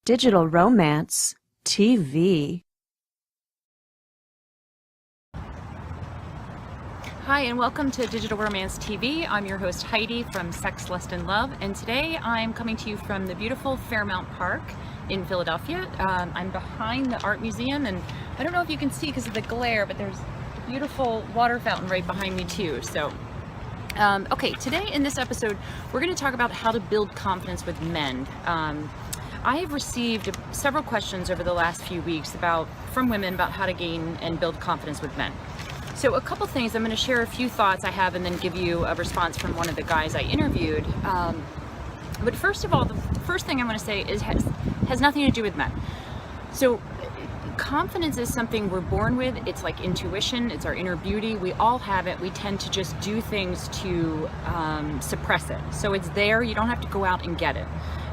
Digital Romance TV. Hi, and welcome to Digital Romance TV. I'm your host Heidi from Sex, Lust, and Love, and today I'm coming to you from the beautiful Fairmount Park in Philadelphia. I'm behind the art museum, and I don't know if you can see because of the glare, but there's a beautiful water fountain right behind me too. So, okay, today in this episode, we're going to talk about how to build confidence with men. I have received several questions over the last few weeks from women about how to gain and build confidence with men. So a couple things, I'm going to share a few thoughts I have and then give you a response from one of the guys I interviewed. But first of all, the first thing I'm going to say has nothing to do with men. So confidence is something we're born with. It's like intuition. It's our inner beauty. We all have it. We tend to just do things to suppress it. So it's there. You don't have to go out and get it.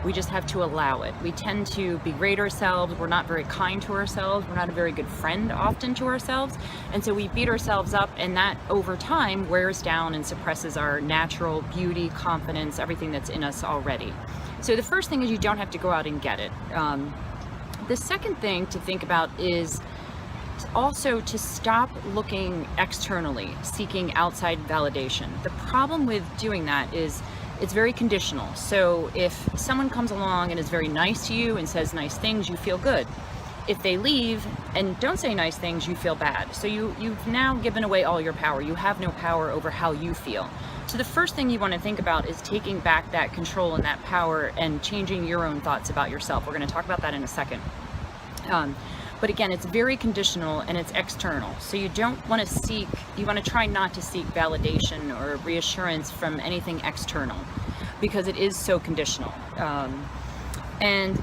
We just have to allow it. We tend to berate ourselves. We're not very kind to ourselves. We're not a very good friend often to ourselves. And so we beat ourselves up, and that over time wears down and suppresses our natural beauty, confidence, everything that's in us already. So the first thing is you don't have to go out and get it. The second thing to think about is also to stop looking externally, seeking outside validation. The problem with doing that is it's very conditional. So if someone comes along and is very nice to you and says nice things, you feel good. If they leave and don't say nice things, you feel bad. So you've now given away all your power. You have no power over how you feel. So the first thing you want to think about is taking back that control and that power and changing your own thoughts about yourself. We're going to talk about that in a second. But again, it's very conditional and it's external. So you want to try not to seek validation or reassurance from anything external because it is so conditional. And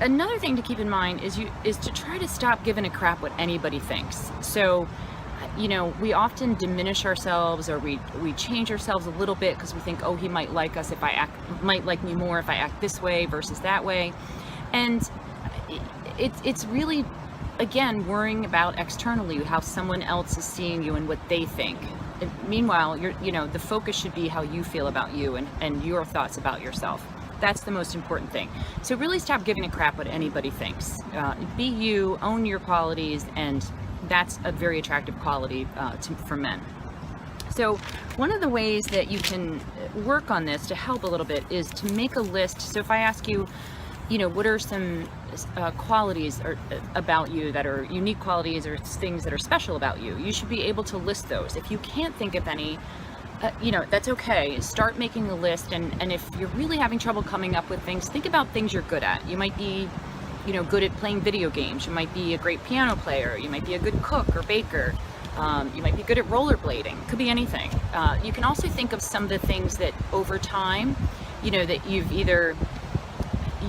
another thing to keep in mind is to try to stop giving a crap what anybody thinks. So, we often diminish ourselves, or we change ourselves a little bit because we think, oh, he might like us might like me more if I act this way versus that way. And it's really, again, worrying about externally how someone else is seeing you and what they think. And meanwhile, the focus should be how you feel about you and your thoughts about yourself. That's the most important thing. So really stop giving a crap what anybody thinks. Be you, own your qualities, and that's a very attractive quality for men. So one of the ways that you can work on this to help a little bit is to make a list. So if I ask you, what are some qualities about you that are unique qualities or things that are special about you? You should be able to list those. If you can't think of any, that's okay. Start making a list, and if you're really having trouble coming up with things, think about things you're good at. You might be, good at playing video games. You might be a great piano player. You might be a good cook or baker. You might be good at rollerblading. Could be anything. You can also think of some of the things that over time, that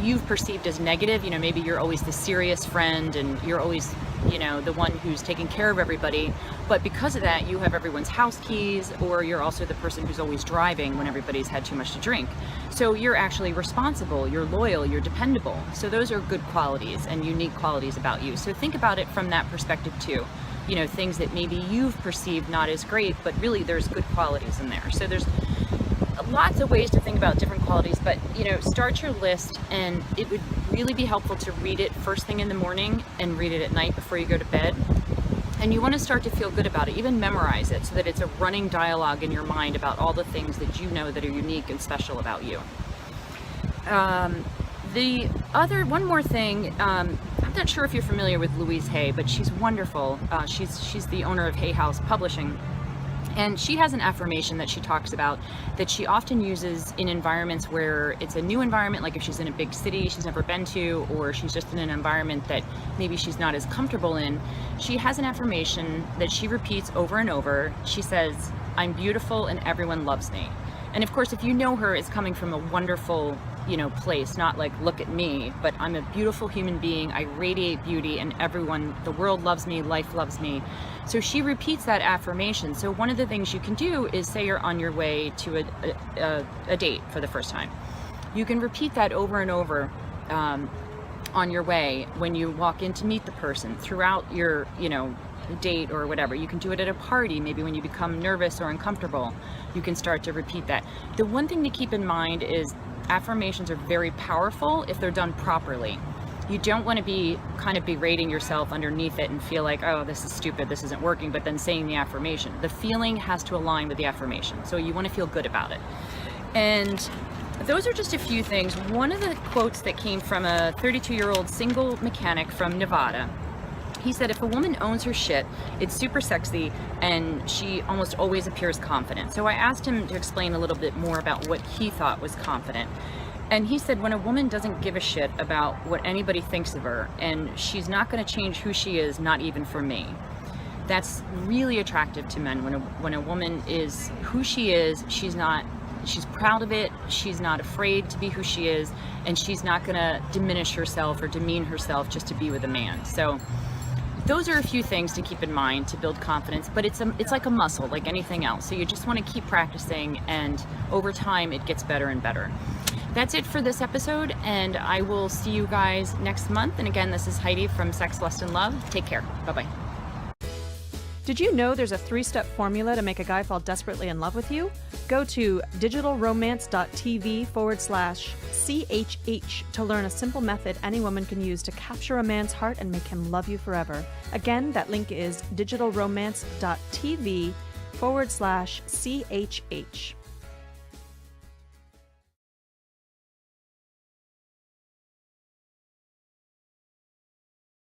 you've perceived as negative. Maybe you're always the serious friend and you're always, the one who's taking care of everybody. But because of that, you have everyone's house keys, or you're also the person who's always driving when everybody's had too much to drink. So you're actually responsible, you're loyal, you're dependable. So those are good qualities and unique qualities about you. So think about it from that perspective too. Things that maybe you've perceived not as great, but really there's good qualities in there. So there's lots of ways to think about different qualities, but start your list, and it would really be helpful to read it first thing in the morning and read it at night before you go to bed. And you want to start to feel good about it, even memorize it so that it's a running dialogue in your mind about all the things that that are unique and special about you. One more thing, I'm not sure if you're familiar with Louise Hay, but she's wonderful. She's the owner of Hay House Publishing. And she has an affirmation that she talks about that she often uses in environments where it's a new environment, like if she's in a big city she's never been to, or she's just in an environment that maybe she's not as comfortable in. She has an affirmation that she repeats over and over. She says, "I'm beautiful and everyone loves me." And of course, if you know her, it's coming from a wonderful, place, not like, look at me, but I'm a beautiful human being. I radiate beauty, and the world loves me, life loves me. So she repeats that affirmation. So one of the things you can do is say you're on your way to a date for the first time. You can repeat that over and over on your way when you walk in to meet the person, throughout your, date or whatever. You can do it at a party, maybe when you become nervous or uncomfortable, you can start to repeat that. The one thing to keep in mind is affirmations are very powerful if they're done properly. You don't want to be kind of berating yourself underneath it and feel like, oh, this is stupid, this isn't working, but then saying the affirmation. The feeling has to align with the affirmation. So you want to feel good about it. And those are just a few things. One of the quotes that came from a 32-year-old single mechanic from Nevada, he said, if a woman owns her shit, it's super sexy and she almost always appears confident. So I asked him to explain a little bit more about what he thought was confident. And he said, when a woman doesn't give a shit about what anybody thinks of her, and she's not going to change who she is, not even for me. That's really attractive to men. When a woman is who she is, she's proud of it, she's not afraid to be who she is, and she's not going to diminish herself or demean herself just to be with a man. So those are a few things to keep in mind to build confidence, but it's like a muscle, like anything else. So you just want to keep practicing, and over time it gets better and better. That's it for this episode, and I will see you guys next month. And again, this is Heidi from Sex, Lust, and Love. Take care. Bye-bye. Did you know there's a 3-step formula to make a guy fall desperately in love with you? Go to digitalromance.tv/CHH to learn a simple method any woman can use to capture a man's heart and make him love you forever. Again, that link is digitalromance.tv/CHH.